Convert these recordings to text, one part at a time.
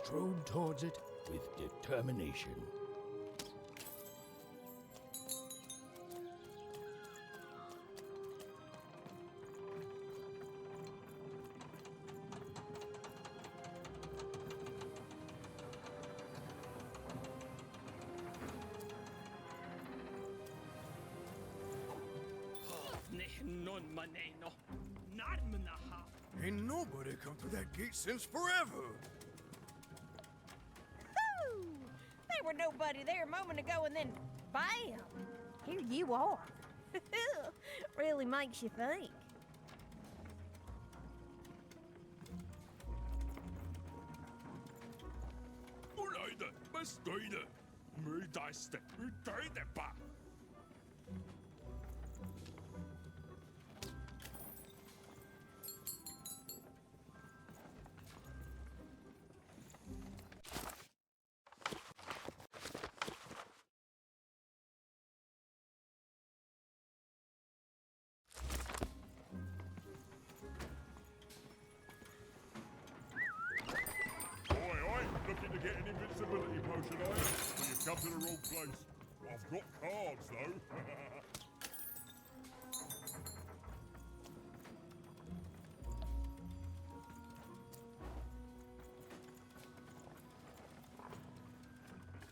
strode towards it with determination. Ain't nobody come through that gate since forever. Woo! There were nobody there a moment ago, and then, bam! Here you are. Really makes you think. Orayda, bestoyda. Müdaiste, ütöyde bak. Looking to get an invincibility potion, are you? Well, you've come to the wrong place. I've got cards, though.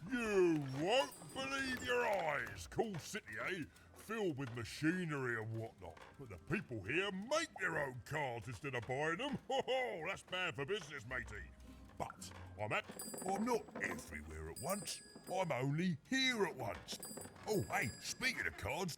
You won't believe your eyes. Cool city, eh? Filled with machinery and whatnot. But the people here make their own cards instead of buying them. Oh, that's bad for business, matey. But I'm not everywhere at once. I'm only here at once. Oh, hey, speaking of cards.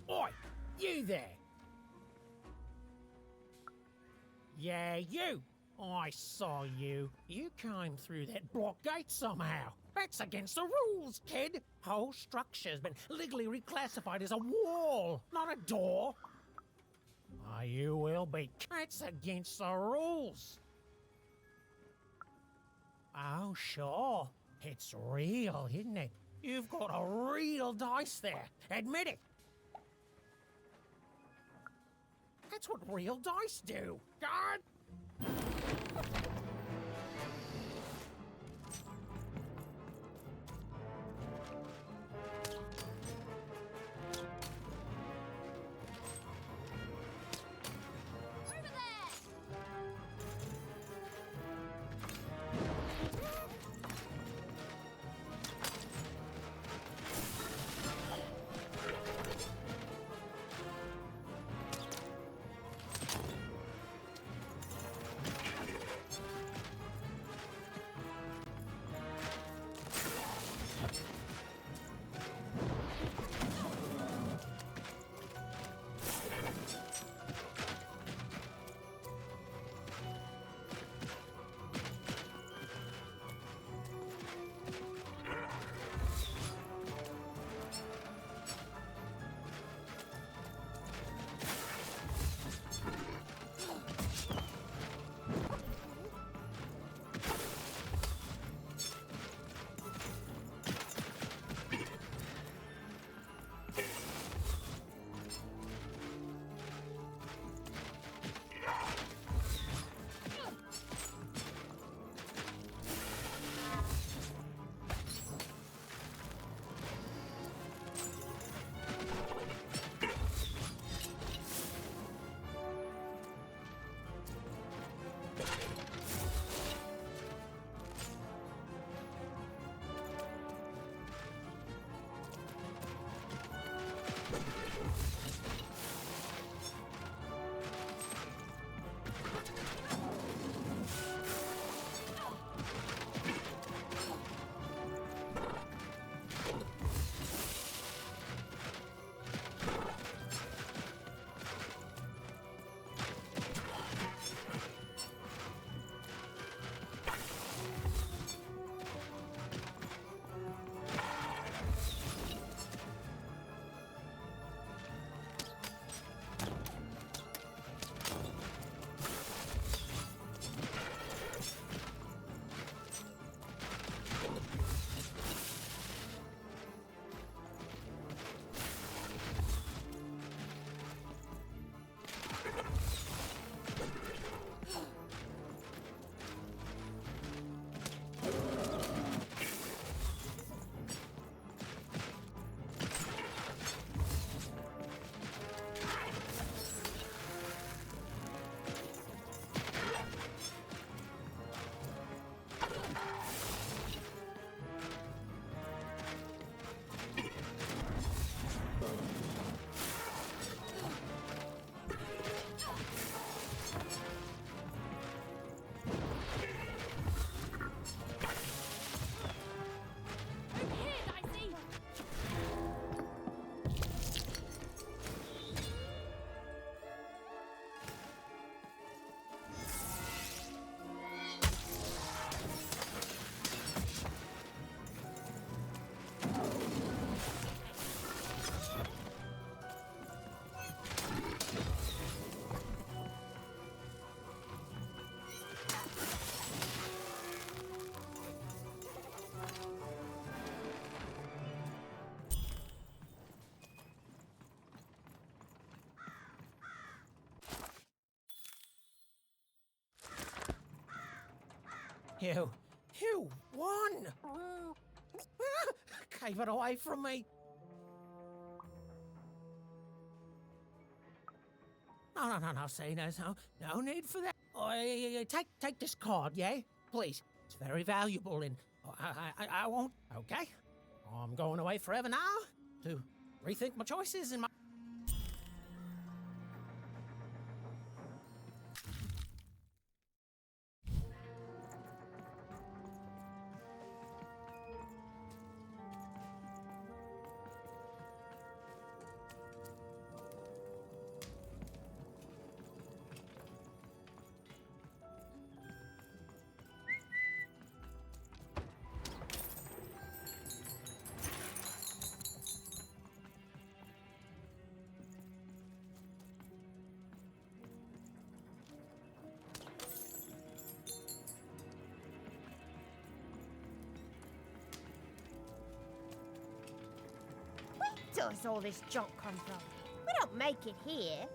Oi, you there! Yeah, you! I saw you. You came through that block gate somehow. That's against the rules, kid. Whole structure's been legally reclassified as a wall, not a door. Oh, you will be. That's against the rules. Oh, sure. It's real, isn't it? You've got a real dice there. Admit it. That's what real dice do. God! You won! Gave it away from me. No, see, there's no need for that. Take this card, yeah? Please. It's very valuable and I won't, okay? I'm going away forever now to rethink my choices and my... Where does all this junk come from? We don't make it here.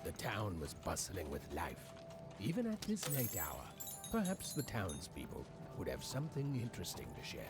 The town was bustling with life, even at this late hour. Perhaps the townspeople would have something interesting to share.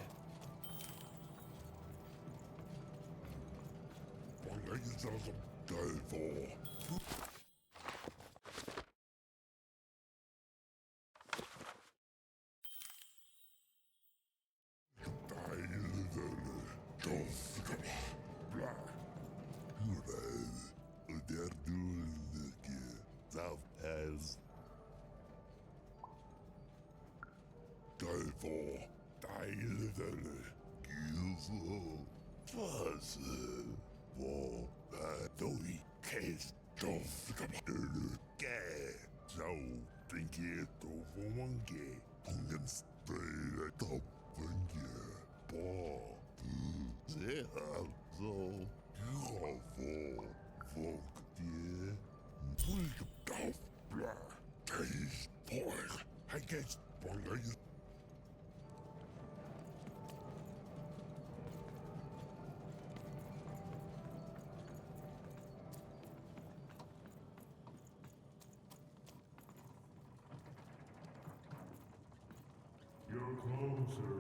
You're closer.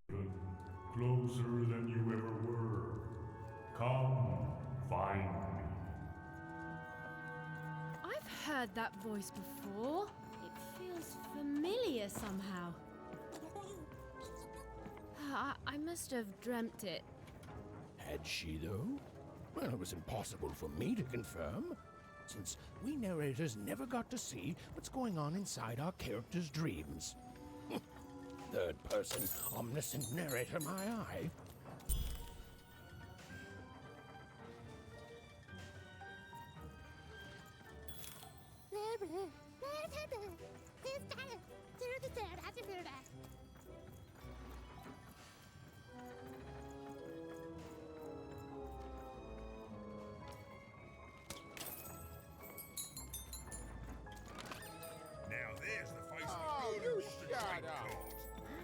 Even closer than you ever were. Come, find me. I've heard that voice before. It feels familiar somehow. I must have dreamt it. Had she, though? Well, it was impossible for me to confirm, since we narrators never got to see what's going on inside our characters' dreams. Third-person, omniscient narrator, my eye. Now there's the face of Oh, the you good and shut great up. card.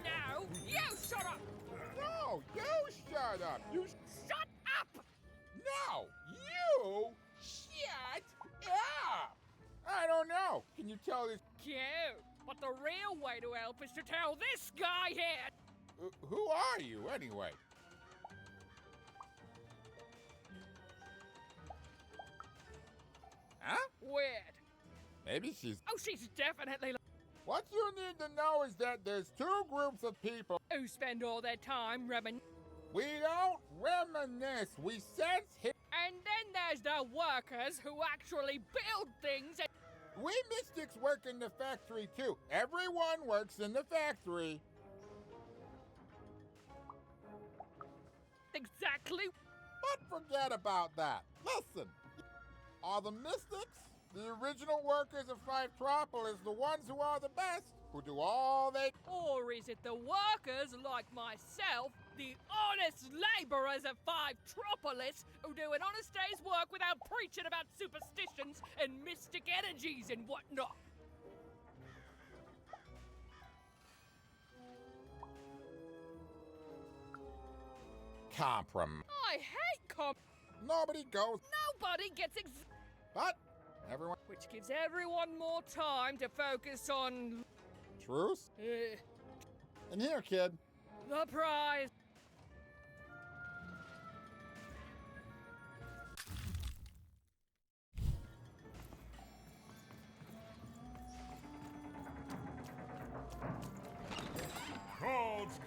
No, you shut up! No, you shut up. You Shut up! no, you shut up. I don't know. Can you tell this? Cute. But the real way to help is to tell this guy here. Who are you anyway? Huh? Weird. Maybe she's. Oh, she's definitely What you need to know is that there's two groups of people. who spend all their time reminiscing. We don't reminisce. We sense him. And then there's the workers who actually build things. And We mystics work in the factory too. Everyone works in the factory. exactly. But forget about that. Listen, are the mystics, the original workers of Fivetropolis, the ones who are the best, who do all they... Or is it the workers like myself, the honest laborers of Fivetropolis, who do an honest day's work without preaching about superstitions and mystic energies and whatnot? Compromise. I hate Nobody goes... Nobody gets But everyone... which gives everyone more time to focus on Truce? And here, kid. the prize.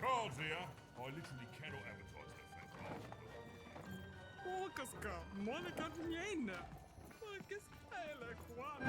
Cards here. I literally cannot advertise that fact. Porcasca, Monica Niena. Porcas Ela Juan.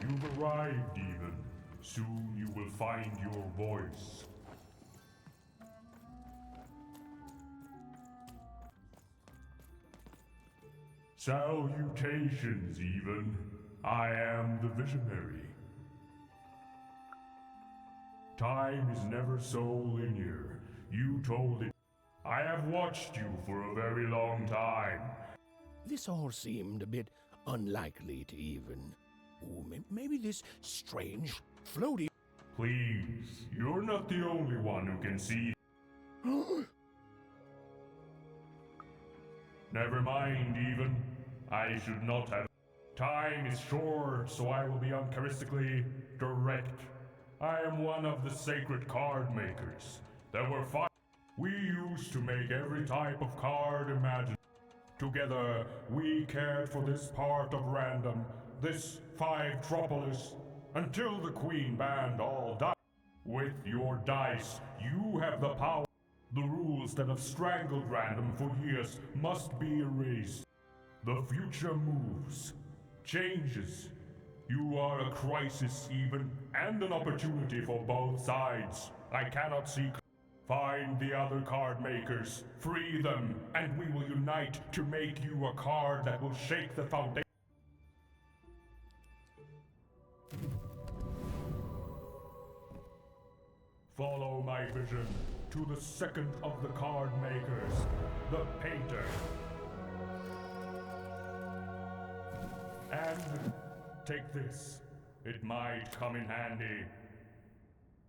You've arrived even. Soon you will find your voice. Salutations, even. I am the visionary. Time is never so linear. You told it. I have watched you for a very long time. This all seemed a bit unlikely to even. Ooh, maybe this strange, floaty. Please, you're not the only one who can see. Never mind, even. I should not have. Time is short, so I will be uncharacteristically direct. I am one of the sacred card makers. There were 5. We used to make every type of card imaginable. Together, we cared for this part of random, this 5-tropolis, until the Queen banned all dice. With your dice, you have the power. The rules that have strangled random for years must be erased. The future moves, changes. You are a crisis even, and an opportunity for both sides. I cannot see. Find the other card makers, free them, and we will unite to make you a card that will shake the foundation. Follow my vision to the second of the card makers, the painter. And take this. It might come in handy.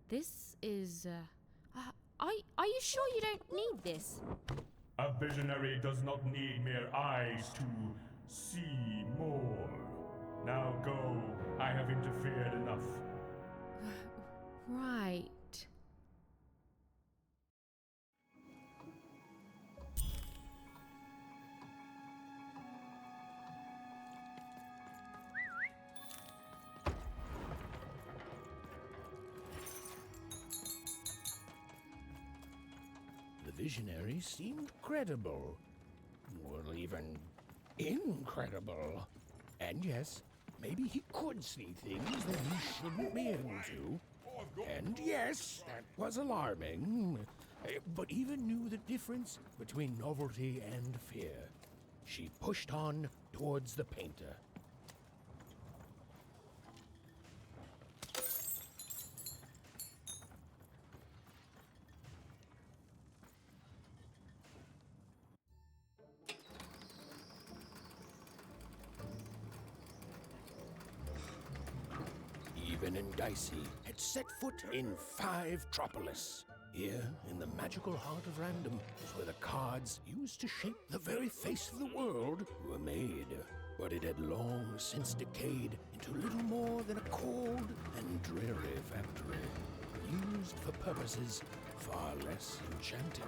This is, are you sure you don't need this? A visionary does not need mere eyes to see more. Now go. I have interfered enough. Right. The visionary seemed credible. Well, even incredible. And yes, maybe he could see things that he shouldn't be able to. And yes, that was alarming. But even knew the difference between novelty and fear. She pushed on towards the painter. Even and Dicey had set foot in 5-tropolis. Here, in the magical heart of random, is where the cards used to shape the very face of the world were made. But it had long since decayed into little more than a cold and dreary factory, used for purposes far less enchanting.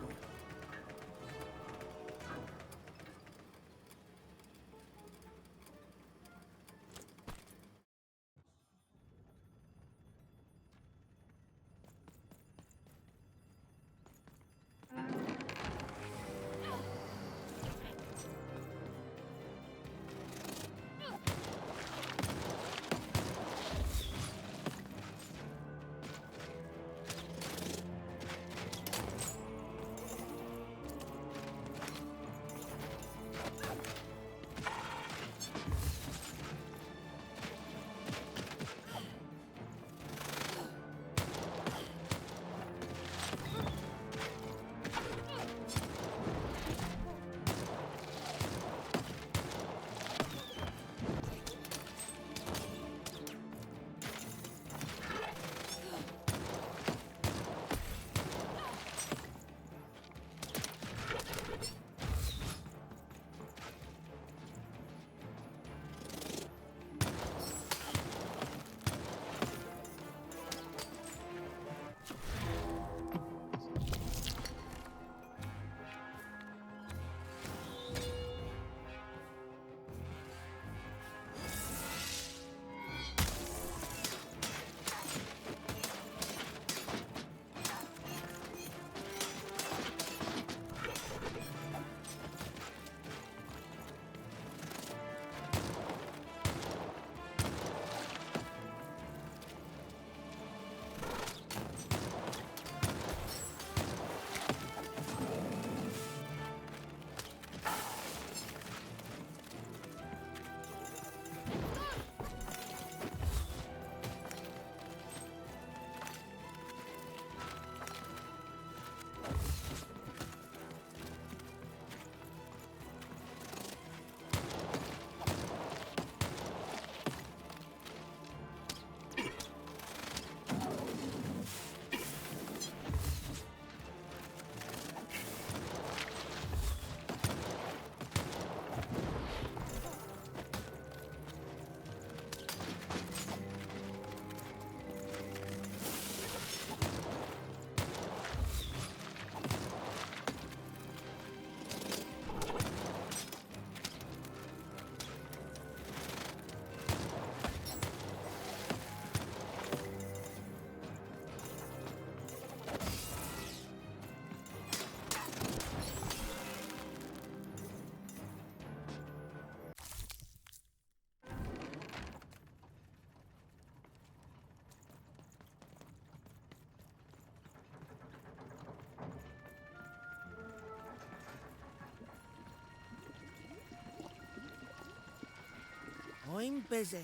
I'm busy.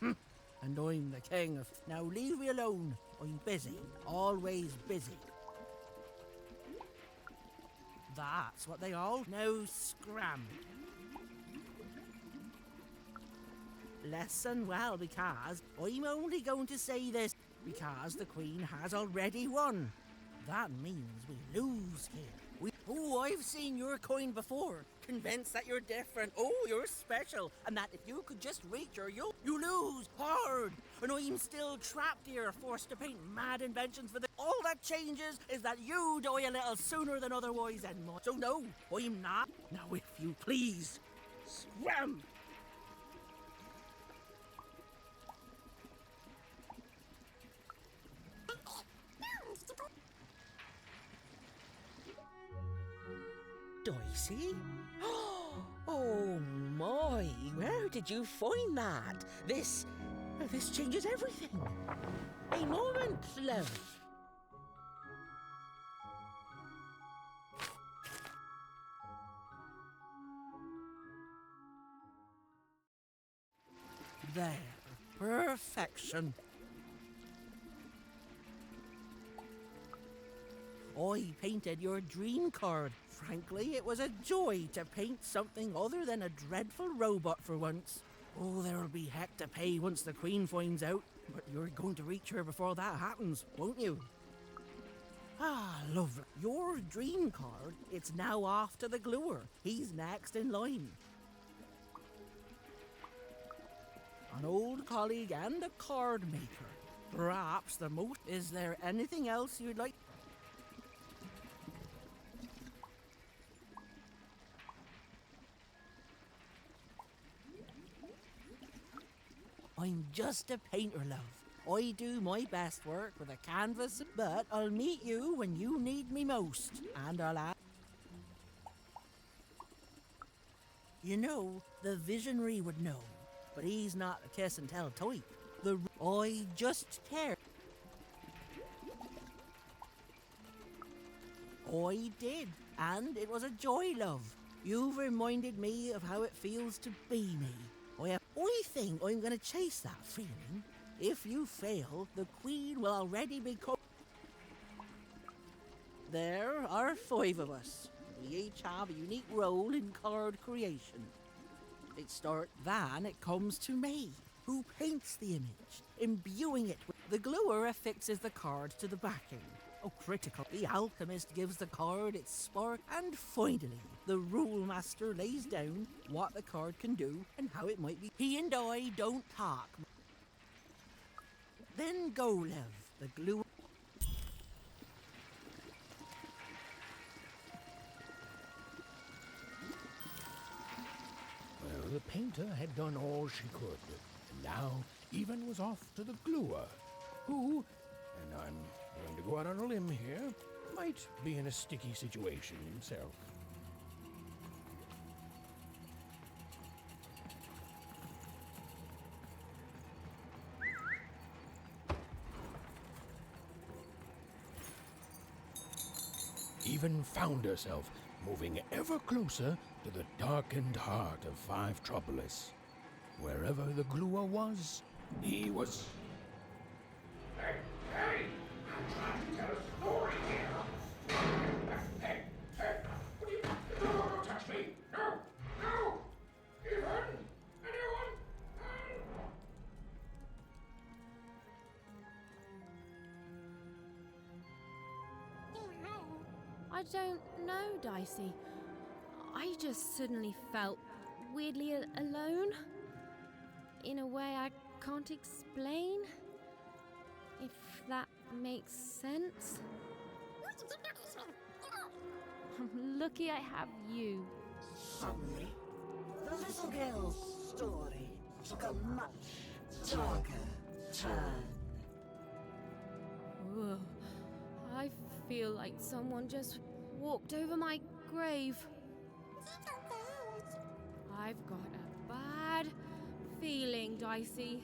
And I'm the king of... Now leave me alone. I'm busy. Always busy. That's what they all... Now scram. Listen well, because I'm only going to say this because the Queen has already won. That means we lose here. Oh, I've seen your coin before. Convinced that you're different. Oh, you're special. And that if you could just reach her, you lose hard. And I'm still trapped here, forced to paint mad inventions for the... All that changes is that you die a little sooner than otherwise and more. So no, I'm not. Now, if you please, swim. Dicey? Oh my, where did you find that? This changes everything. A moment, love. There, perfection. I painted your dream card. Frankly, it was a joy to paint something other than a dreadful robot for once. Oh, there'll be heck to pay once the Queen finds out, but you're going to reach her before that happens, won't you? Ah, lovely. Your dream card, it's now off to the gluer. He's next in line. An old colleague and a card maker. Perhaps the most... Is there anything else you'd like? I'm just a painter, love. I do my best work with a canvas, but I'll meet you when you need me most. And I'll ask... You know, the visionary would know, but he's not a kiss and tell type. I just care. I did, and it was a joy, love. You've reminded me of how it feels to be me. I think I'm going to chase that feeling. If you fail, the Queen will already be There are 5 of us. We each have a unique role in card creation. It starts, then it comes to me, who paints the image, imbuing it with... The gluer affixes the card to the backing. Oh, critical. The alchemist gives the card its spark. And finally, the rule master lays down what the card can do and how it might be. He and I don't talk. Then go, Lev. The glue... Well, the painter had done all she could. And now, even was off to the gluer, who, and I'm going to go out on a limb here, might be in a sticky situation himself. Even found herself moving ever closer to the darkened heart of Five Tropolis. Wherever the gluer was, he was... Hey! I'm trying to tell a story here! Hey! What do you... No, don't touch me! No! Even! Anyone? I don't know, Dicey. I just suddenly felt weirdly alone. In a way I can't explain. If that makes sense. I'm lucky I have you. Suddenly, the little girl's story took a much darker turn. Ugh. I feel like someone just walked over my grave. I've got a bad feeling, Dicey.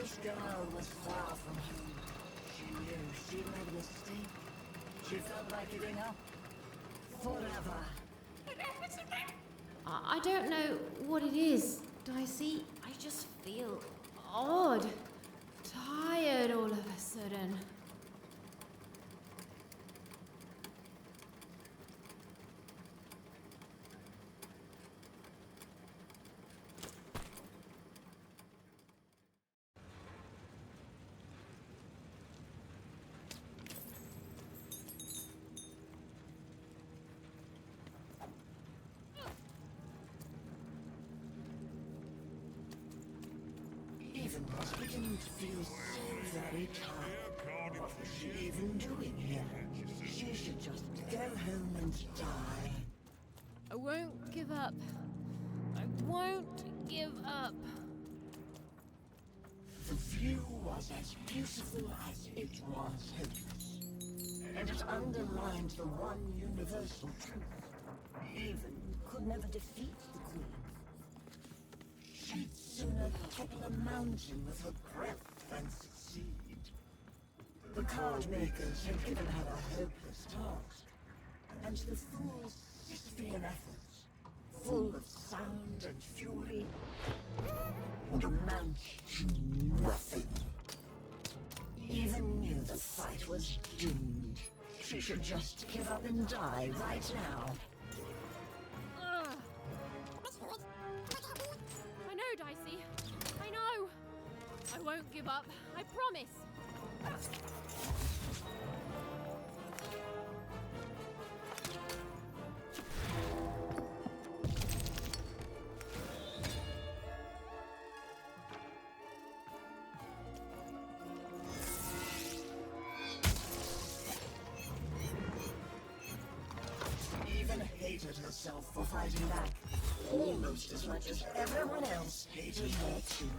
This girl was far from home. She knew she'd made a mistake. She felt like giving up. Forever. I don't know what it is, Dicey. I just feel odd. Tired all of a sudden. Even was beginning to feel so very tired. What was she even doing here? She should just go home and die. I won't give up. I won't give up. The view was as beautiful as it was hopeless. And it underlined the one universal truth. Even could never defeat the Queen. She'd sooner topple a mountain with her breath than succeed. The card makers had given her a hopeless task, and the fool's Sisyphean efforts, full of sound and fury, would amount to nothing. Even knew the fight was doomed. She should just give up and die right now. I know, Dicey. I know. I won't give up. I promise. Even hated herself for fighting back, almost as much as everyone else hated her too.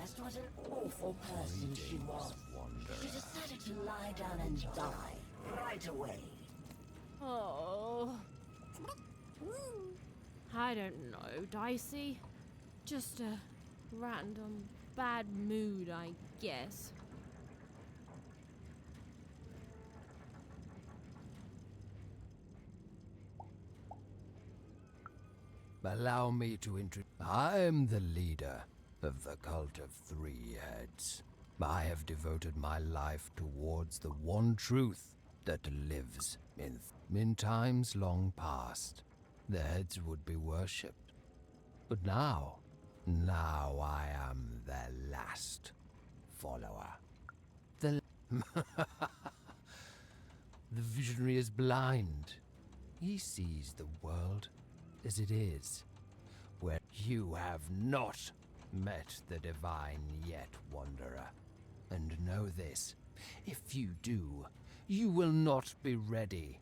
realized what an awful person she was. She decided to lie down and die right away. Oh. I don't know, Dicey. Just a random bad mood, I guess. Allow me to introduce. I am the leader of the cult of three heads. I have devoted my life towards the one truth that lives in times long past. The heads would be worshipped. But now I am their last follower. The visionary is blind. He sees the world as it is, where you have not met the divine yet, wanderer. And know this, if you do, you will not be ready.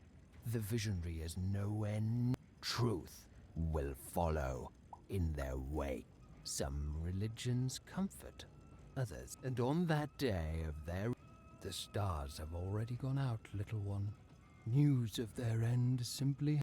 The visionary is nowhere near. Truth will follow in their wake. Some religions comfort others, and on that day of the stars have already gone out, little one. News of their end simply.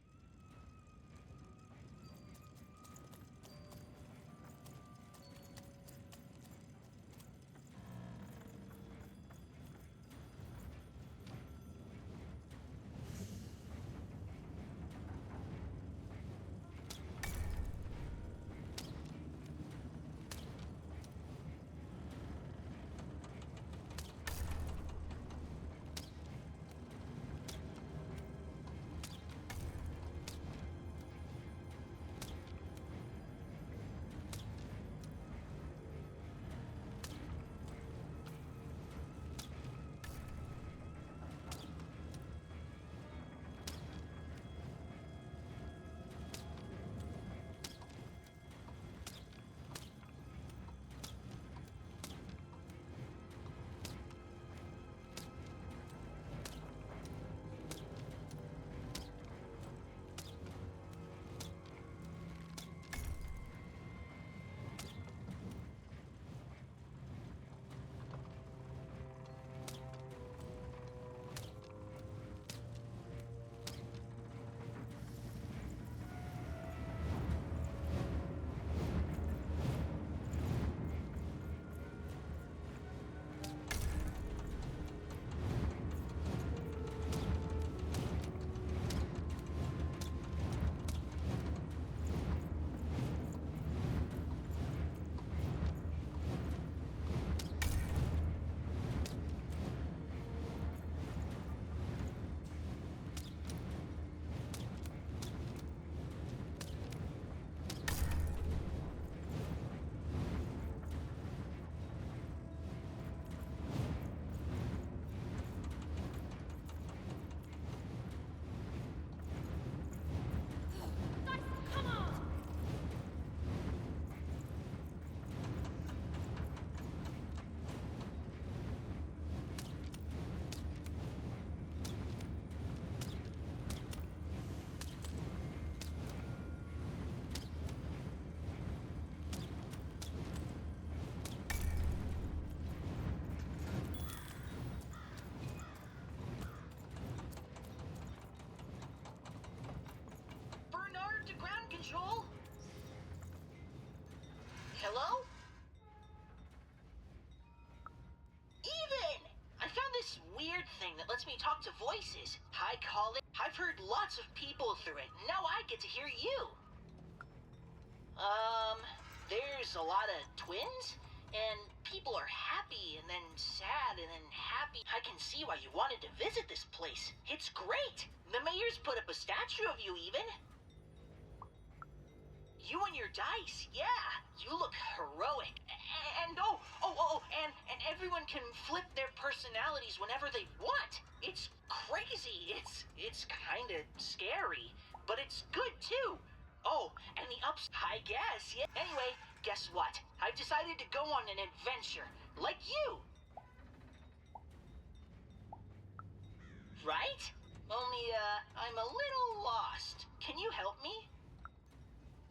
Control? Hello? Even! I found this weird thing that lets me talk to voices. I call it... I've heard lots of people through it. Now I get to hear you. There's a lot of twins, and people are happy and then sad and then happy. I can see why you wanted to visit this place. It's great. The mayor's put up a statue of you even. You and your dice, yeah, you look heroic. And and everyone can flip their personalities whenever they want. It's crazy. It's kind of scary, but it's good too. Oh, and the ups, I guess, yeah. Anyway, guess what? I've decided to go on an adventure, like you. Right? Only, I'm a little lost. Can you help me?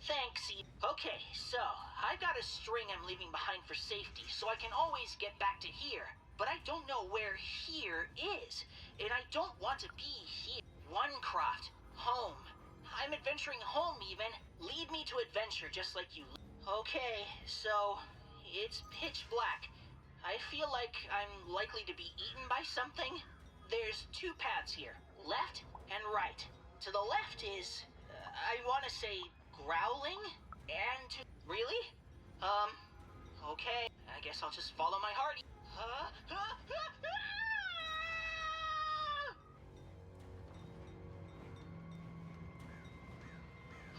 Thanks. Okay, so I got a string I'm leaving behind for safety, so I can always get back to here. But I don't know where here is, and I don't want to be here. Onecroft, home. I'm adventuring home even. Lead me to adventure just like you. Okay, so it's pitch black. I feel like I'm likely to be eaten by something. There's two paths here, left and right. To the left is, I want to say growling, and to... Really? Okay. I guess I'll just follow my heart.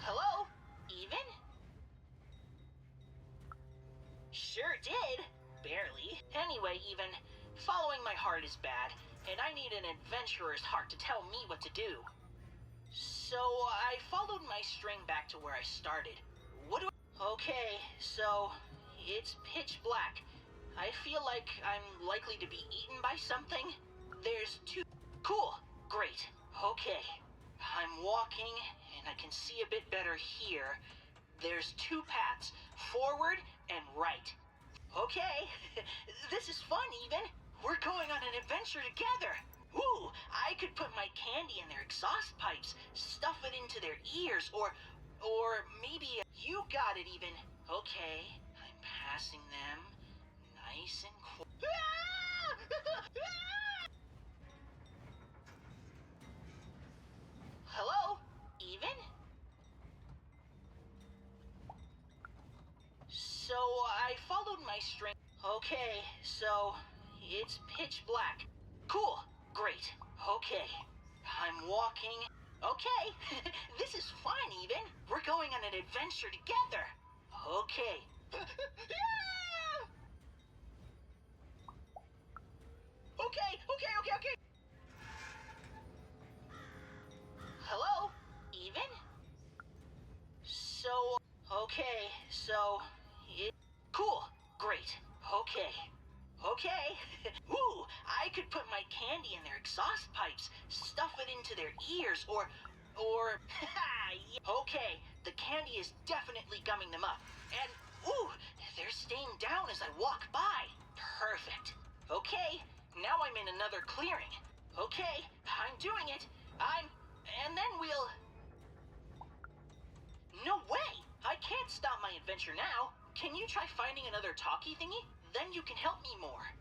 Hello? Even? Sure did. Barely. Anyway, Even, following my heart is bad, and I need an adventurer's heart to tell me what to do. So, I followed my string back to where I started. What do I... Okay, so, it's pitch black. I feel like I'm likely to be eaten by something. There's two... Cool. Great. Okay. I'm walking, and I can see a bit better here. There's two paths, forward and right. Okay. This is fun, Even. We're going on an adventure together. Ooh, I could put my candy in their exhaust pipes, stuff it into their ears, or maybe you got it, Even. Okay, I'm passing them, nice and cool. Hello, Even? So I followed my string. Okay, so it's pitch black. Cool. Great. Okay. I'm walking. Okay. This is fun, Even. We're going on an adventure together. Okay. Okay. Hello? Even? So, okay, so... Cool. Great. Okay. Ooh, I could put my candy in their exhaust pipes, stuff it into their ears, or... Okay, the candy is definitely gumming them up. And, ooh, they're staying down as I walk by. Perfect. Okay, now I'm in another clearing. Okay, I'm doing it. And then we'll... No way! I can't stop my adventure now. Can you try finding another talkie thingy? Then you can help me more.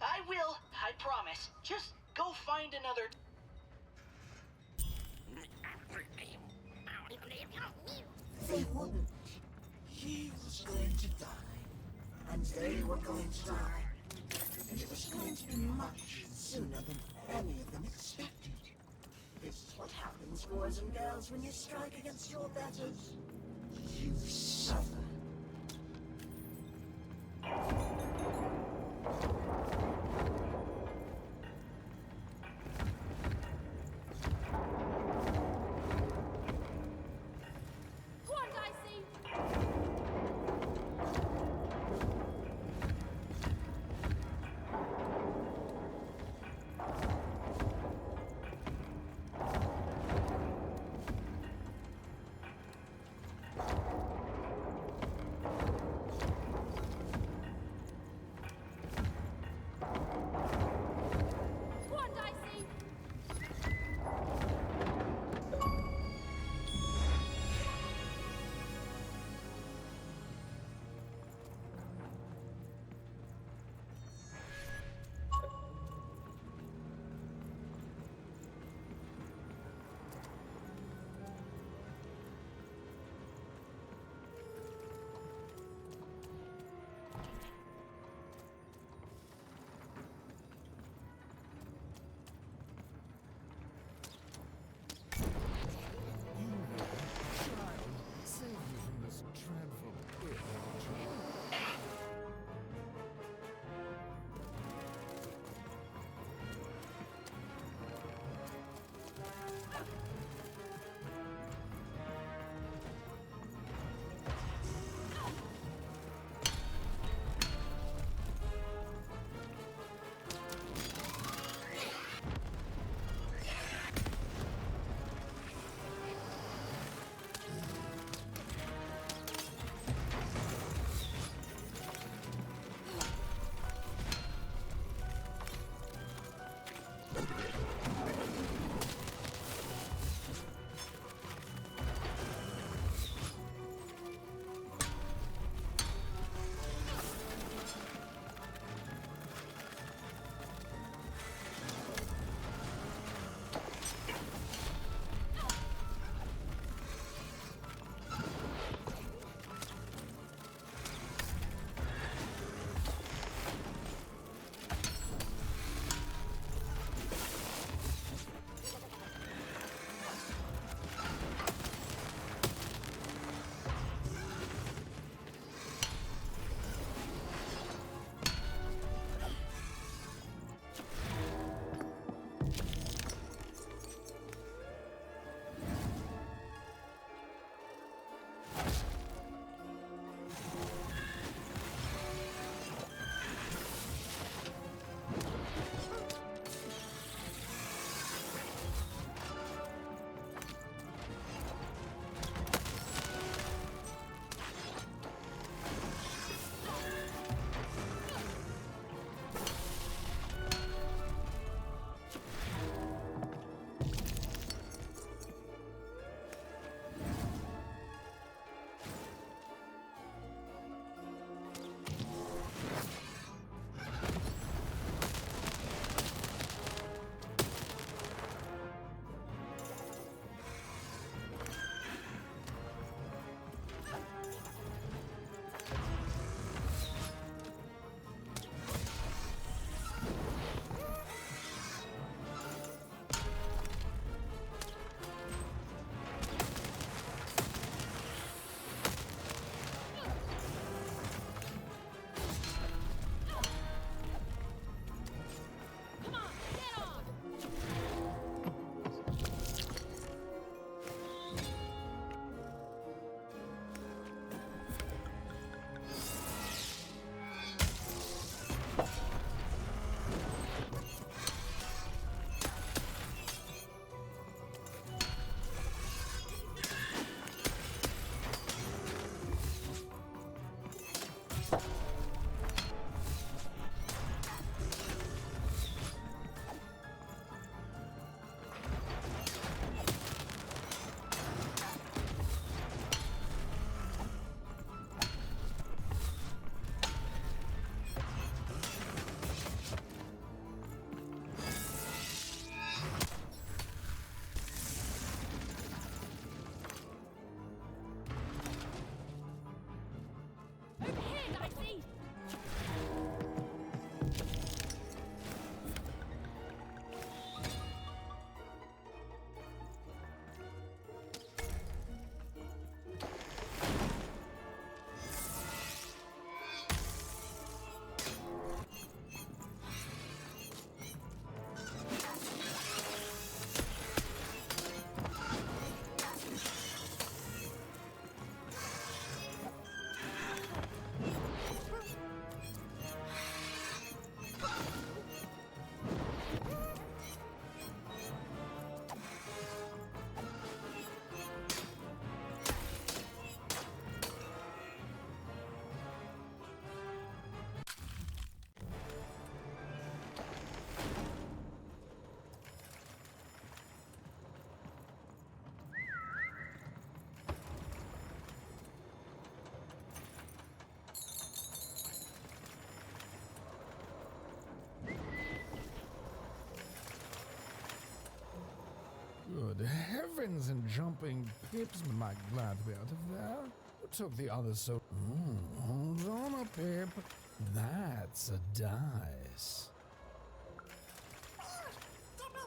I will, I promise. Just go find another... They wouldn't. He was going to die, and they were going to die. And it was going to be much sooner than any of them expected. This is what happens, boys and girls, when you strike against your betters. You suffer. griffins and jumping pips, am I glad to be out of there? Who took the other so... hold on a pip. That's a dice.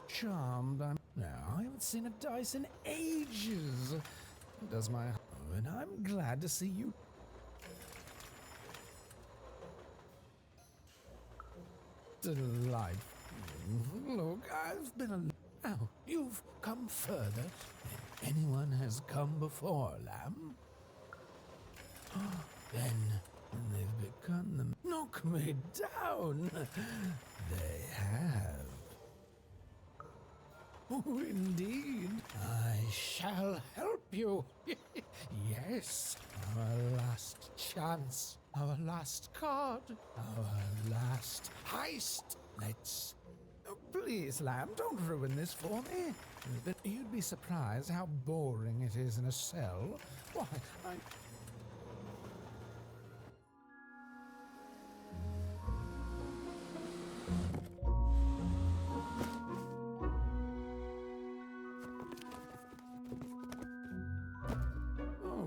Charmed, I'm... Now, I haven't seen a dice in ages. Does my... Oh, and I'm glad to see you... Delightful. Look, I've been a... Oh, you've come further than anyone has come before, lamb. Then, when they've begun them... Knock me down! They have. Oh, indeed. I shall help you. Yes. Our last chance. Our last card. Our last heist. Let's... Oh, please, lamb, don't ruin this for me. You'd be surprised how boring it is in a cell. Why,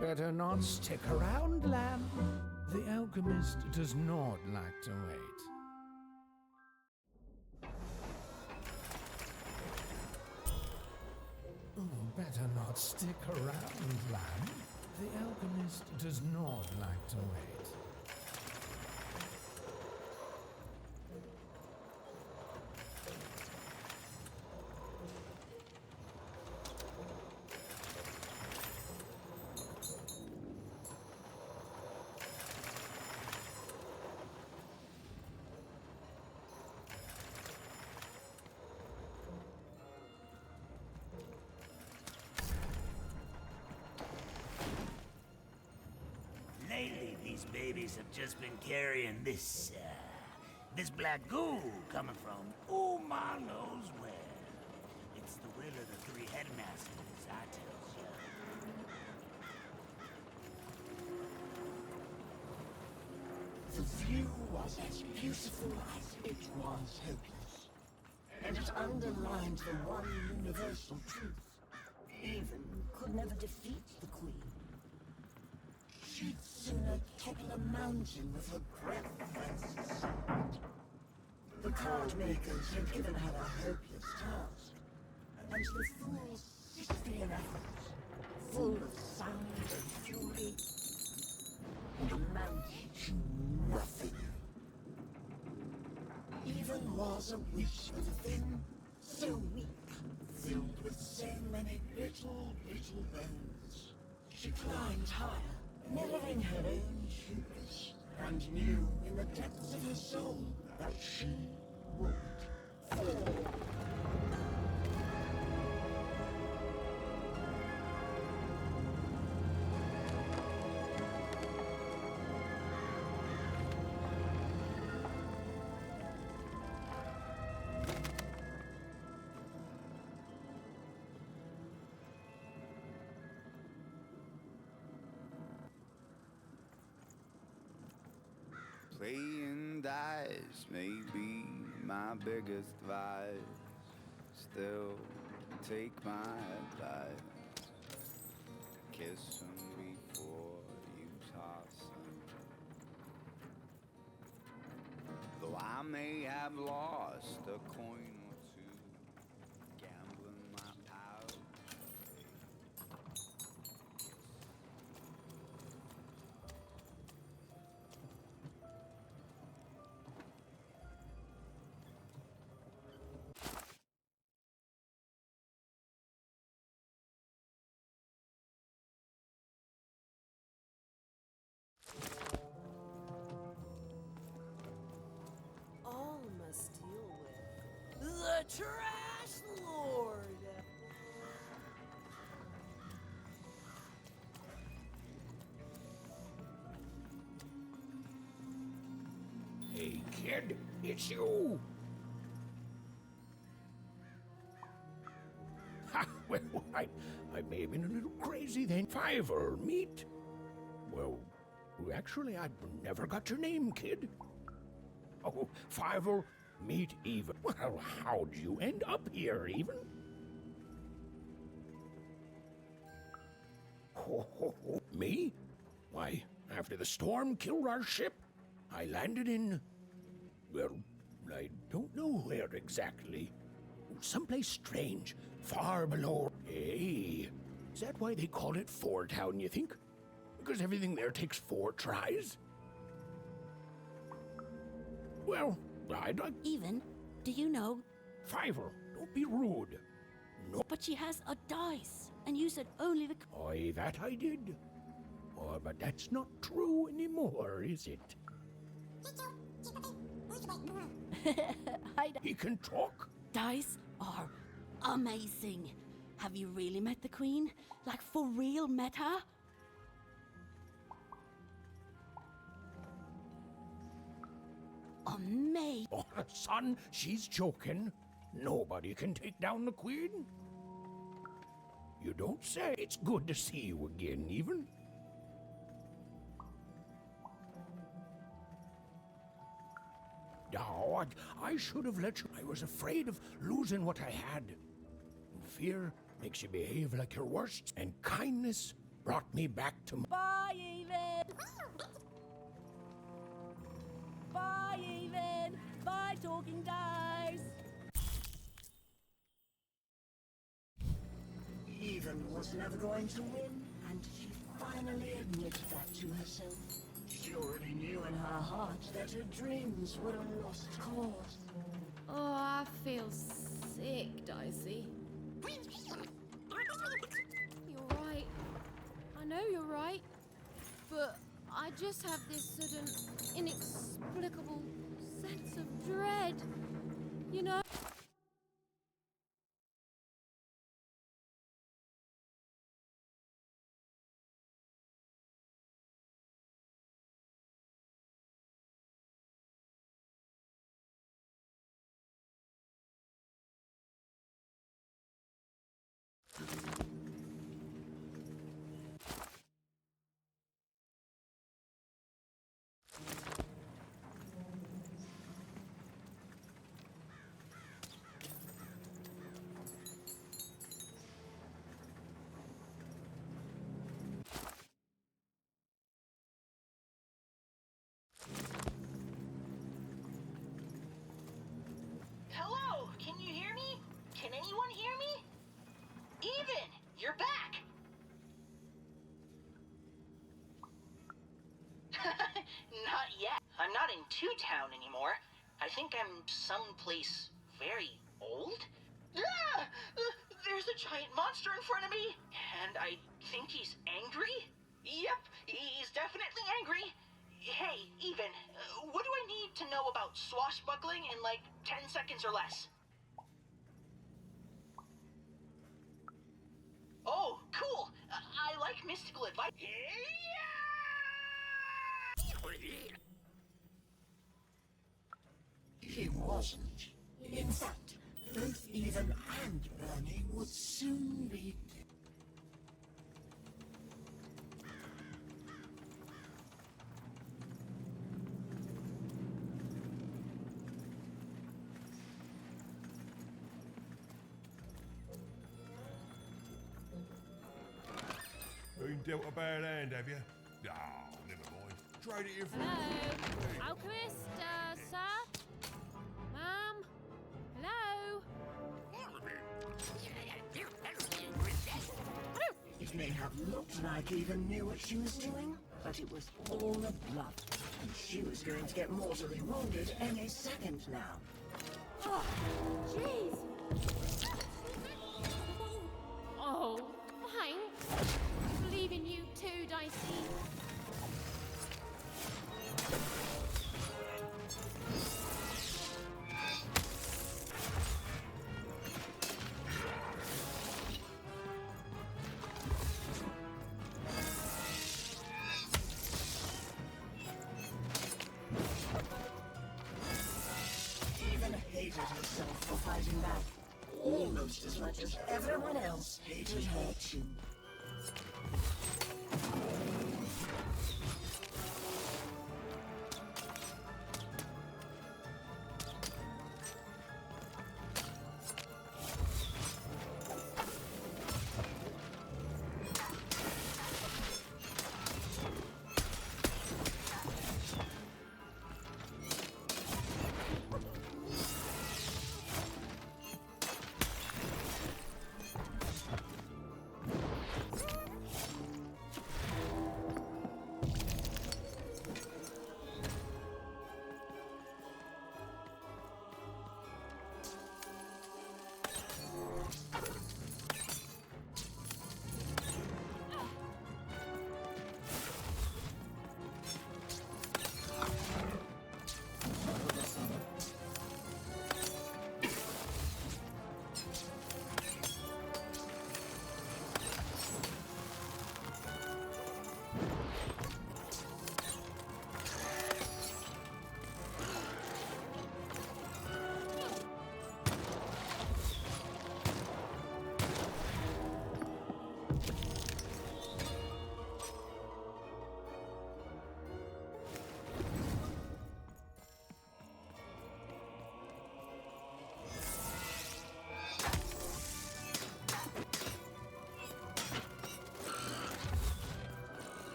better not stick around, lamb. The alchemist does not like to wait. Oh, better not stick around, lamb. The alchemist does not like to wait. Lately, these babies have just been carrying this black goo coming from who ma knows where. It's the will of the three headmasters, I tells ya. The view was as beautiful as it was hopeless, and it underlined the one universal truth. Even could never defeat the queen. She'd sooner topple a mountain with her breath than succeed. The card makers had given her a hopeless task, and the fools ceased being efforts, full of sound and fury, and amounted to nothing. Even was a wish within, so weak, filled with so many little bones. She climbed higher, mirroring her own hubris, and knew in the depths of her soul that she would fall. Playing dice may be my biggest vice. Still, take my advice. Kiss 'em before you toss 'em. Though I may have lost a coin or two, gambling my pals. All must deal with the Trash Lord. Hey, kid, it's you! Ha! Well, I may have been a little crazy then. Fiver, meet? Well, actually, I never got your name, kid. Oh, Fiver, meet Even. Well, how'd you end up here, Even? Me? Why, after the storm killed our ship, I landed in... well, I don't know where exactly. Someplace strange, far below. Hey, is that why they call it Four Town, you think? Because everything there takes 4 tries? Well, I'd like... Even, do you know? Fiver, don't be rude. No. But she has a dice, and you said only the... Aye, that I did. Oh, but that's not true anymore, is it? He can talk? Dice are amazing. Have you really met the Queen? Like, for real met her? Amazing. Oh, son, she's joking. Nobody can take down the Queen. You don't say. It's good to see you again, even. Oh, I should have let you. I was afraid of losing what I had. Fear makes you behave like your worst, and kindness brought me back to... Bye, Even. Bye, Even. Bye, talking dice. Even was never going to win, and she finally admitted that to herself. She already knew in her heart that her dreams were a lost cause. Oh, I feel sick, Dicey. You're right. I know you're right. But I just have this sudden, inexplicable sense of dread. You know? Hello, can you hear me? Can anyone hear me? Even, you're back! Not yet. I'm not in Two Town anymore. I think I'm someplace very old? Ah! There's a giant monster in front of me, and I think he's angry? Yep, he's definitely angry. Hey, Even, what do I need to know about swashbuckling in like 10 seconds or less? Oh, cool. I like mystical advice. He wasn't. In fact, both Even and Bernie would soon be... Been dealt a bad hand, have you? Oh, never mind. Trade it in for... Hello? Alchemist, sir? Ma'am? Hello? It may have looked like Even knew what she was doing, but it was all a bluff. And she was going to get mortally wounded any second now. Oh, jeez. Oh, thanks. I believe in you too, Dicey. Even hated herself for fighting back, almost as much as everyone else hated her too.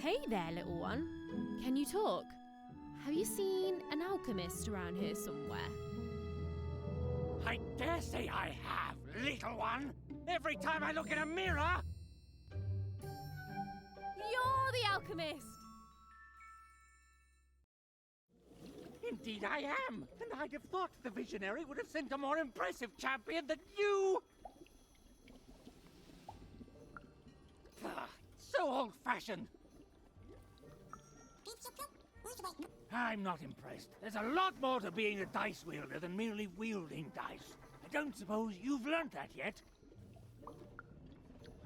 Hey there, little one. Can you talk? Have you seen an alchemist around here somewhere? I dare say I have, little one. Every time I look in a mirror... You're the alchemist! Indeed I am. And I'd have thought the visionary would have sent a more impressive champion than you. So old-fashioned. I'm not impressed. There's a lot more to being a dice wielder than merely wielding dice. I don't suppose you've learnt that yet.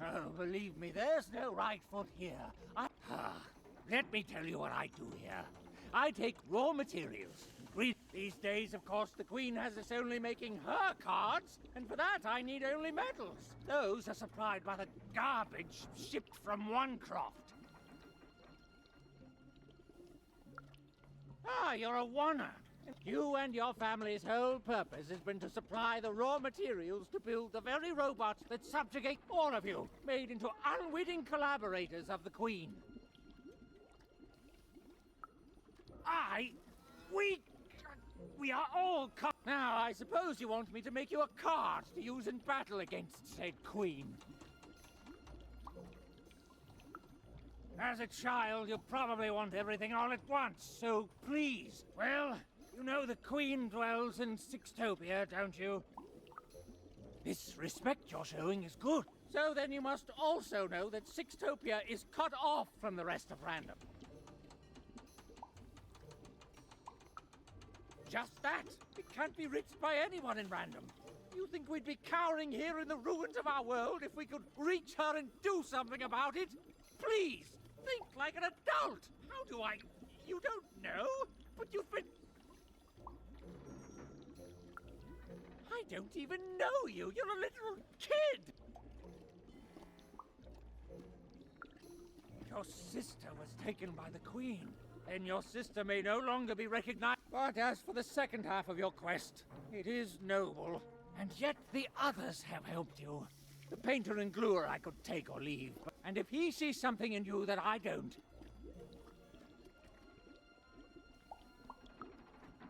Oh, believe me, there's no right foot here. Let me tell you what I do here. I take raw materials. These days, of course, the Queen has us only making her cards, and for that I need only metals. Those are supplied by the garbage shipped from one croft. Ah, you're a oner. You and your family's whole purpose has been to supply the raw materials to build the very robots that subjugate all of you, made into unwitting collaborators of the Queen. We are all Now, I suppose you want me to make you a card to use in battle against said Queen. As a child, you probably want everything all at once, so please. Well, you know the Queen dwells in Sixtopia, don't you? This respect you're showing is good. So then you must also know that Sixtopia is cut off from the rest of Random. Just that. It can't be reached by anyone in Random. You think we'd be cowering here in the ruins of our world if we could reach her and do something about it? Please, think like an adult. How do I... You don't know? But you've been... I don't even know you. You're a little kid. Your sister was taken by the Queen. Then your sister may no longer be recognized. But as for the second half of your quest, it is noble. And yet the others have helped you. The painter and gluer I could take or leave. And if he sees something in you that I don't...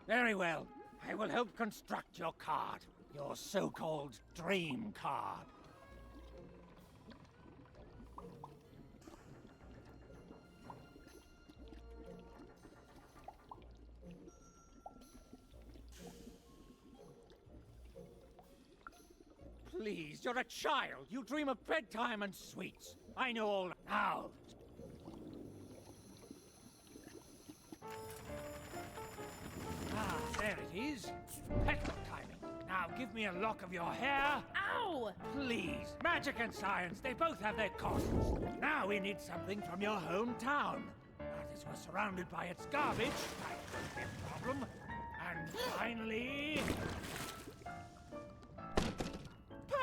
Very well. I will help construct your card. Your so-called dream card. Please, you're a child. You dream of bedtime and sweets. I know all now. Ah, there it is. Perfect timing. Now give me a lock of your hair. Ow! Please. Magic and science, they both have their costs. Now we need something from your hometown. Not as we're surrounded by its garbage. That could be a problem. And finally...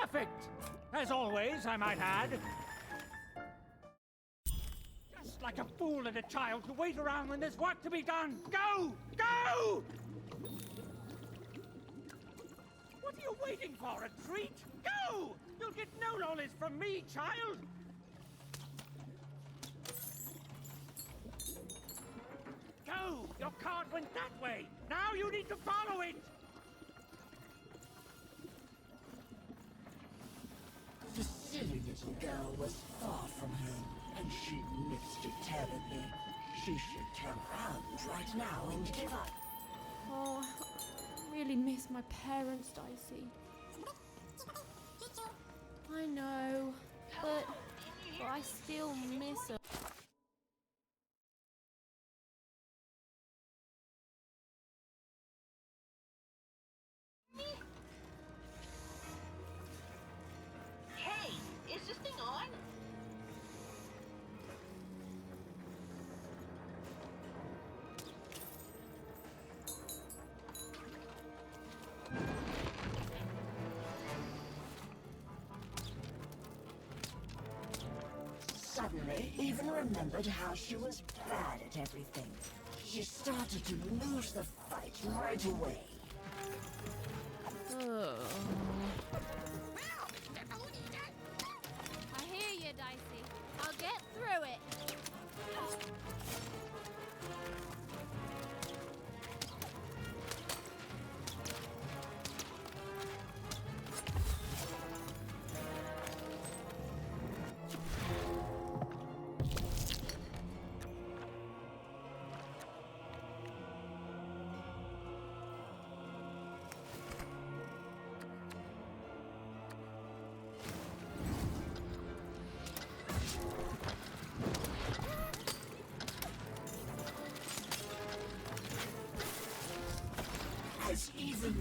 Perfect! As always, I might add. Just like a fool and a child to wait around when there's work to be done. Go! Go! What are you waiting for? A treat? Go! You'll get no lollies from me, child! Go! Your card went that way! Now you need to follow it! The silly little girl was far from home, and she missed it terribly. She should turn around right now and give up. Oh, I really miss my parents, Dicey. I know, but I still miss them. Hey, is this thing on? Suddenly, even remembered how she was bad at everything. She started to lose the fight right away. I hear you, Dicey. I'll get through it.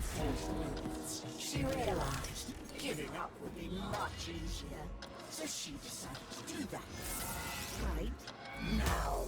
first moments, she realized giving up would be much easier. So she decided to do that. Right now.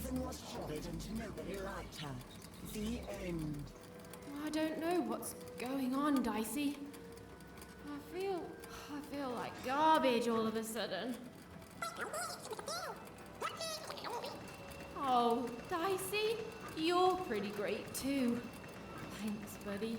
Everything was horrid and nobody liked her. The end. I don't know what's going on, Dicey. I feel like garbage all of a sudden. Oh, Dicey, you're pretty great too. Thanks, buddy.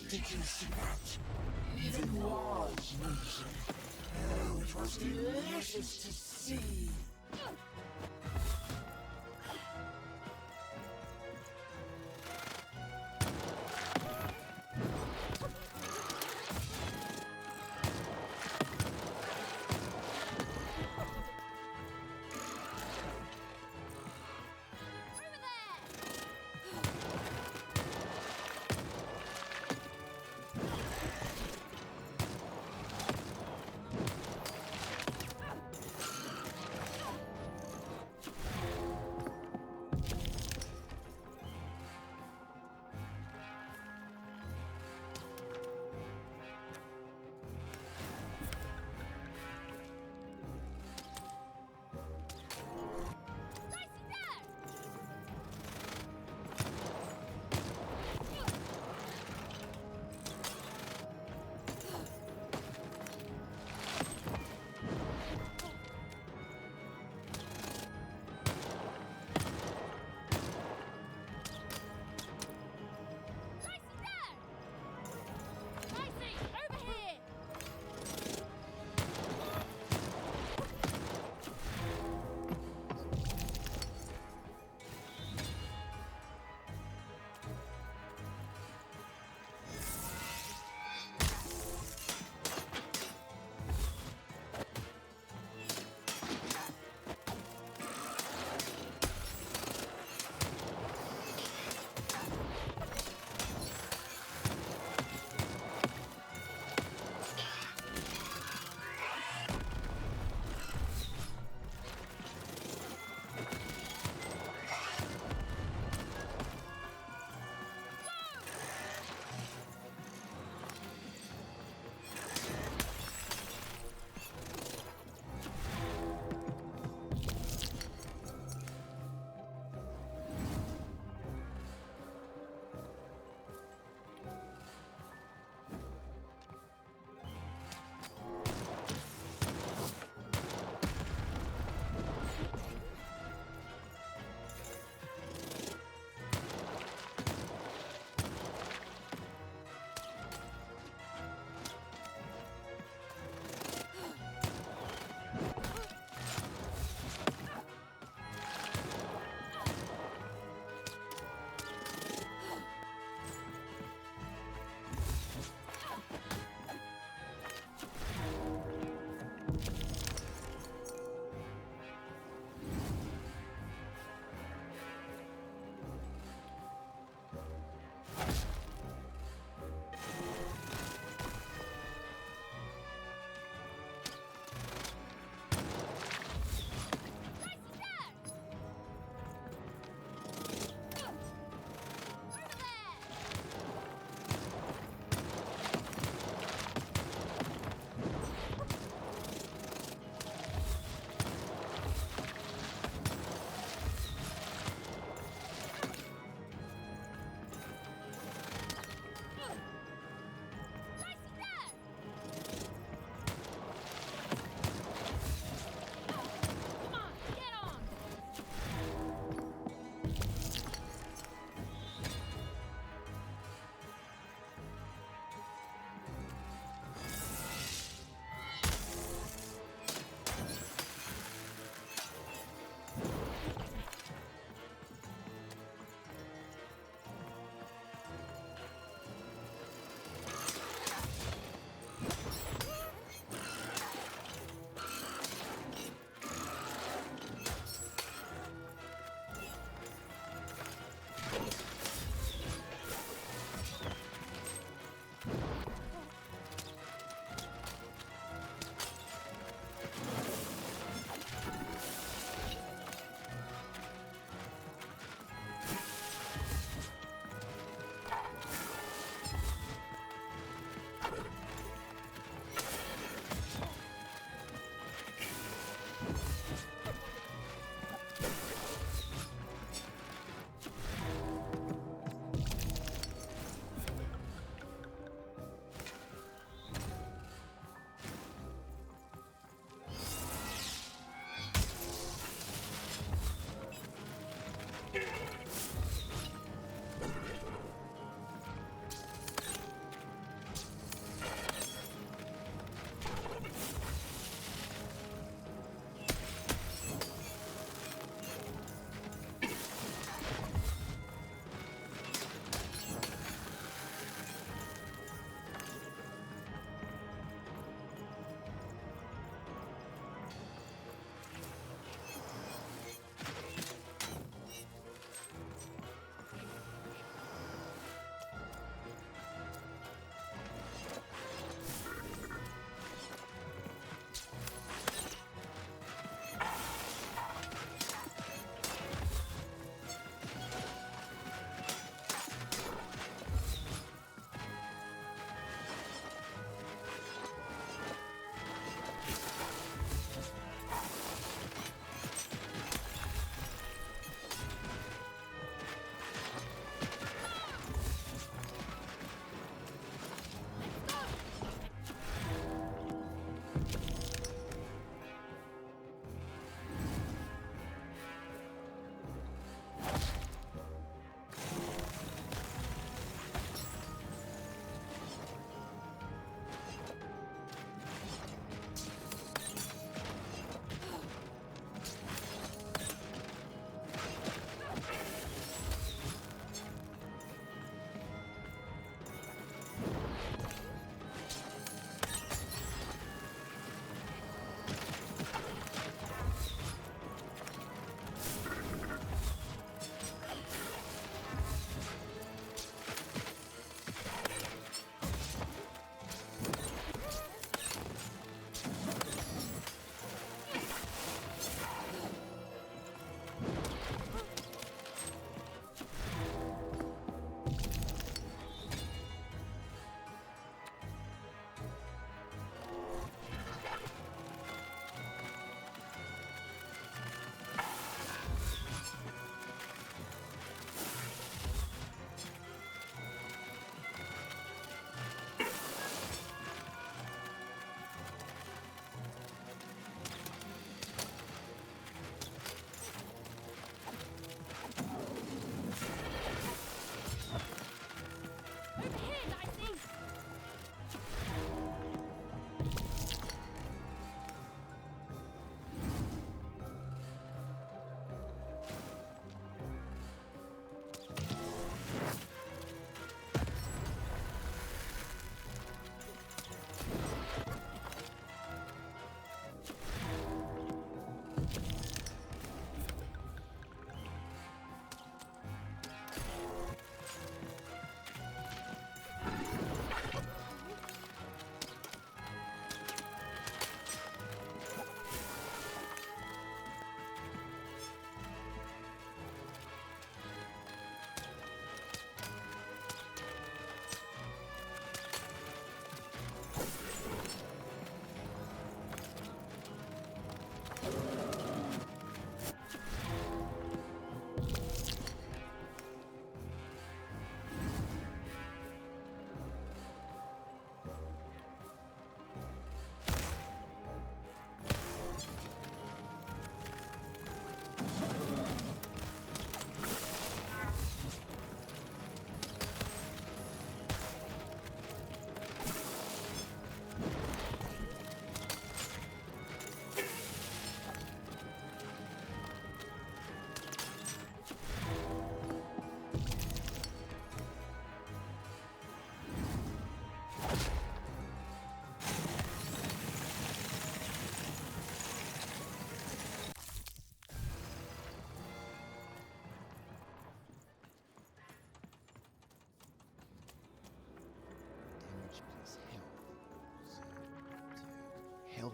Did you see that? Even was music. Oh, it was delicious to see.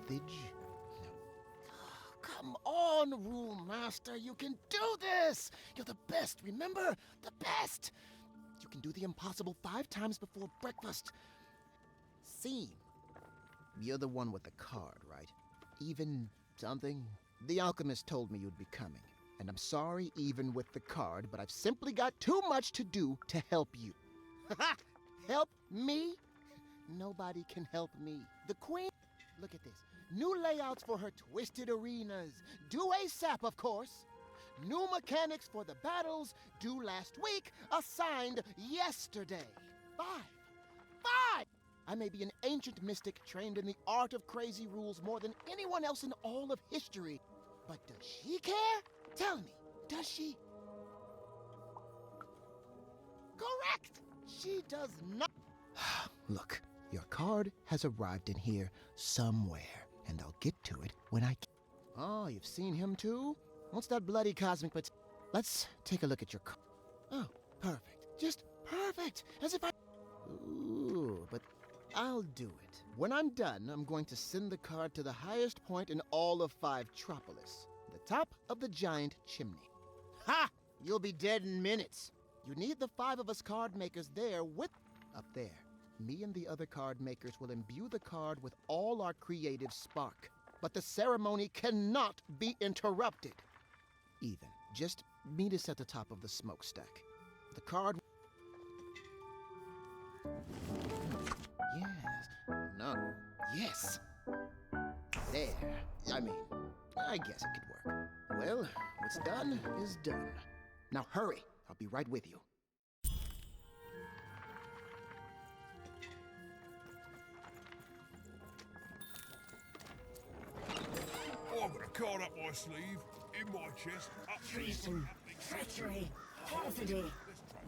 salvage? Come on, Rule Master, you can do this! You're the best, remember? The best! You can do the impossible 5 times before breakfast. Seem. You're the one with the card, right? Even something? The alchemist told me you'd be coming. And I'm sorry even with the card, but I've simply got too much to do to help you. Help me? Nobody can help me. The Queen... Look at this. New layouts for her twisted arenas. Due ASAP, of course. New mechanics for the battles, due last week, assigned yesterday. 5. I may be an ancient mystic trained in the art of crazy rules more than anyone else in all of history. But does she care? Tell me, does she? Correct! She does not. Look, your card has arrived in here somewhere, and I'll get to it when I can. Oh, you've seen him too? What's that bloody cosmic but... Let's take a look at your card. Oh, perfect. Just perfect! As if I... Ooh, but I'll do it. When I'm done, I'm going to send the card to the highest point in all of 5-tropolis. The top of the giant chimney. Ha! You'll be dead in minutes. You need the 5 of us card makers there with... Up there. Me and the other card makers will imbue the card with all our creative spark. But the ceremony cannot be interrupted. Even. Just meet us at the top of the smokestack. The card... Yes. No. Yes. There. I guess it could work. Well, what's done is done. Now hurry. I'll be right with you. I've got a card up my sleeve, in my chest, up Treason, treachery, perfidy.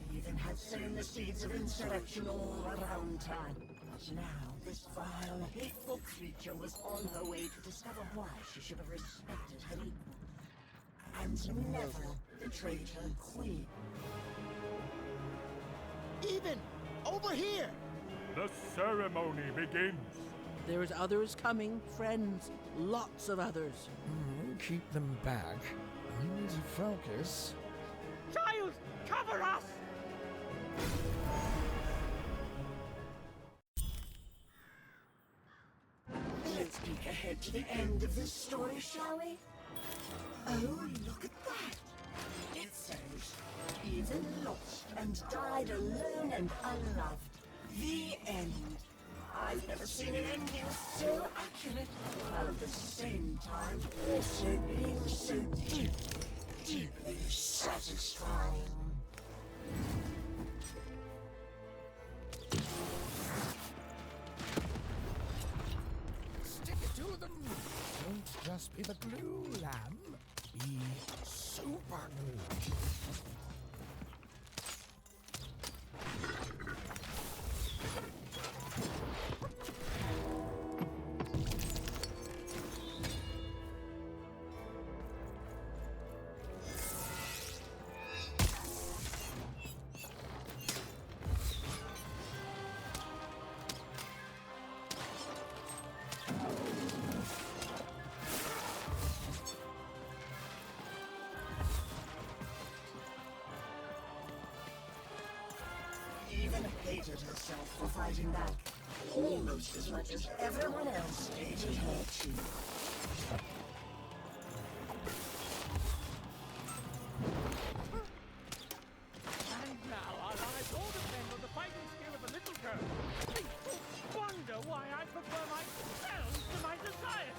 We even had sown the seeds of insurrection all around town. But now this vile, hateful creature was on her way to discover why she should have respected her equal. And never betrayed her queen. Even! Over here! The ceremony begins. There's others coming, friends. Lots of others. Keep them back. I need to focus. Child, cover us! Let's peek ahead to the end of this story, shall we? Oh, look at that! It says, even lost and died alone and unloved. The end. I've never seen an ending so accurate, and at the same time, also being so deep, deeply satisfying. Stick it to them. Don't just be the glue, lamb. Be super glue. Even hated herself for fighting back, almost as much as everyone else hated her too. And now our lives all depend on the fighting skill of a little girl. People wonder why I prefer myself to my society.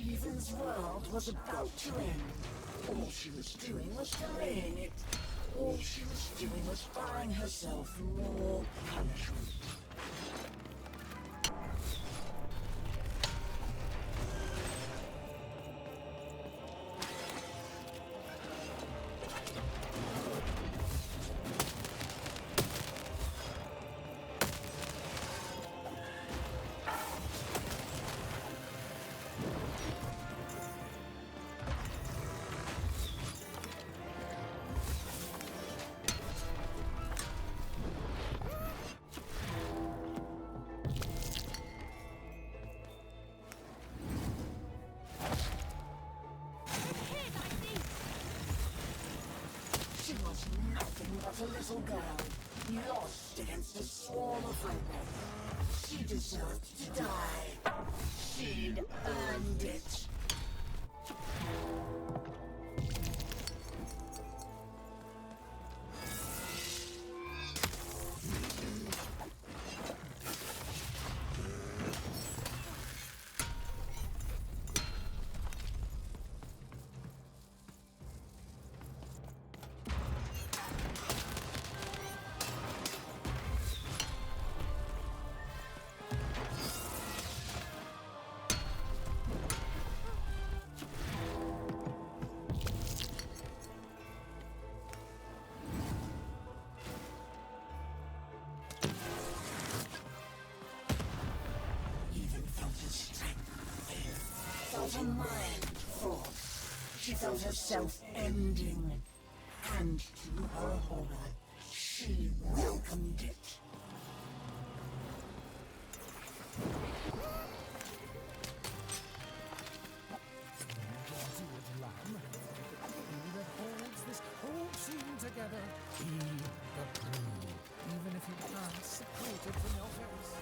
Even's world was about to end. All she was doing was delaying it. All she was doing was buying herself more punishment. little girl, lost against a swarm of robots. She deserved to die. She'd earned it. Felt a mind force. She felt herself ending. And to her horror, she welcomed it. Lamb, he that holds this whole scene together, be the blue, even if you can't separate it from your face.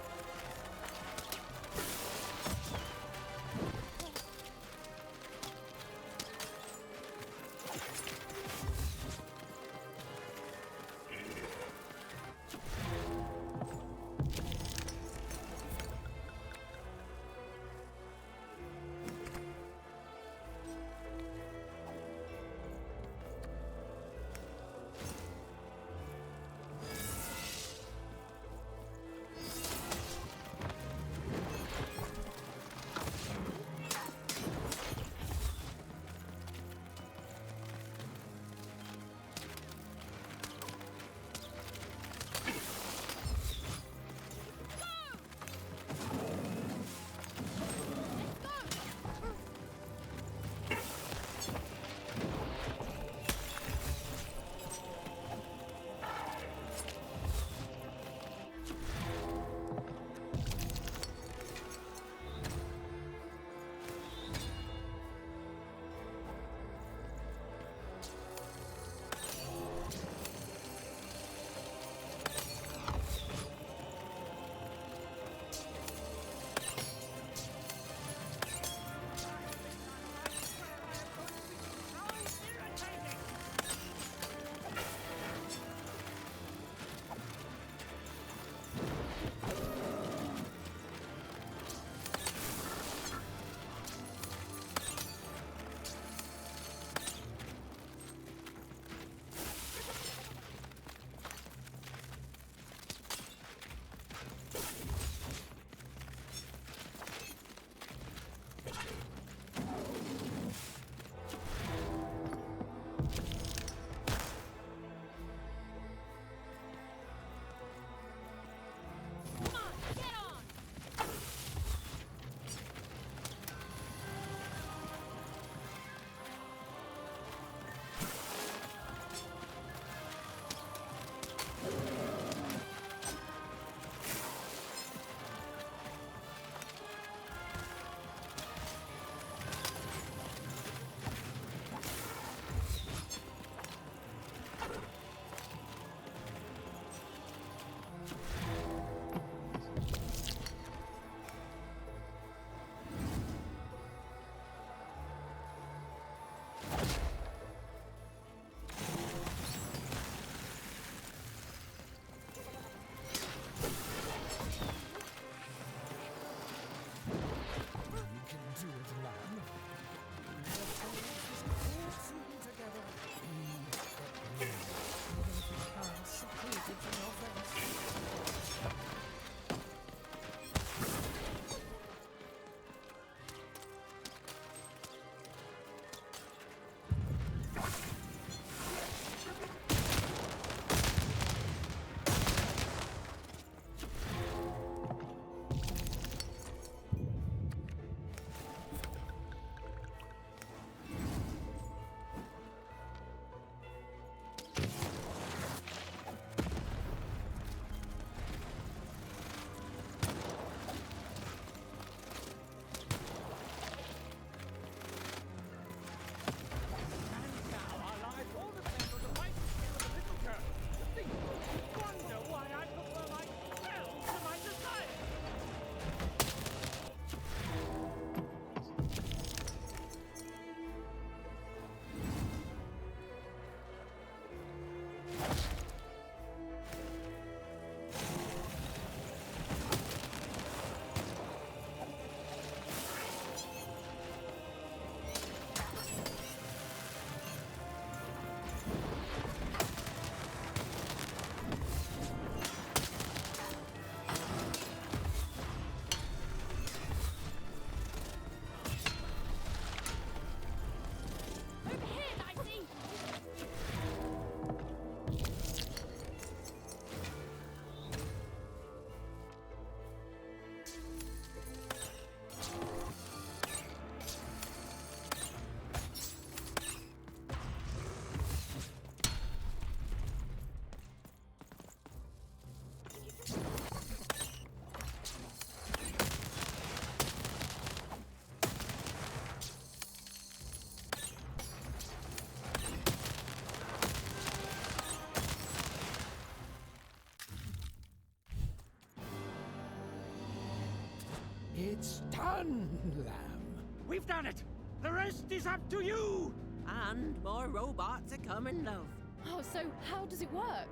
done, lamb. We've done it! The rest is up to you! And more robots are coming, love. Oh, so how does it work?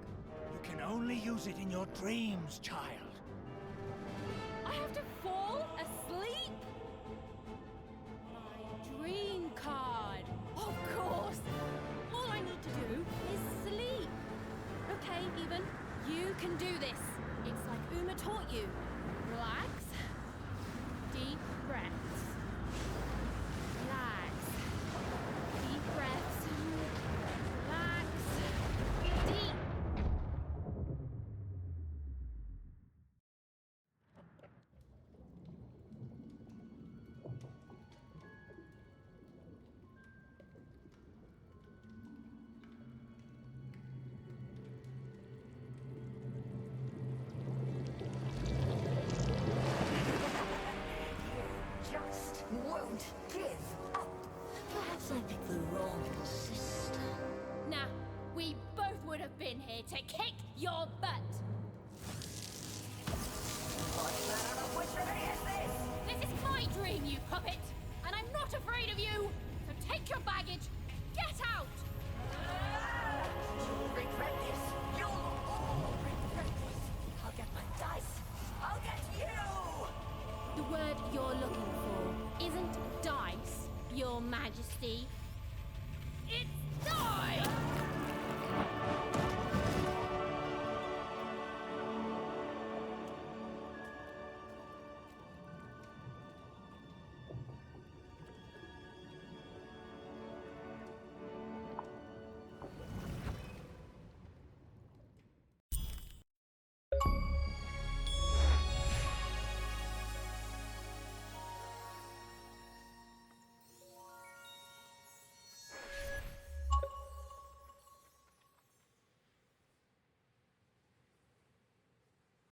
You can only use it in your dreams, child. I have to fall asleep? My dream card. Of course. All I need to do is sleep. Okay, Even, you can do this. It's like Uma taught you. Relax. Deep breaths. Relax. Deep breaths. Relax. Deep. Just won't give up. Perhaps I picked the wrong sister. Nah, we both would have been here to kick your butt. What manner of witchery is this? This is my dream, you puppet, and I'm not afraid of you. So take your baggage, get out. You'll regret this. You'll all regret this. I'll get my dice. I'll get you! The word you're looking for isn't dice, Your Majesty.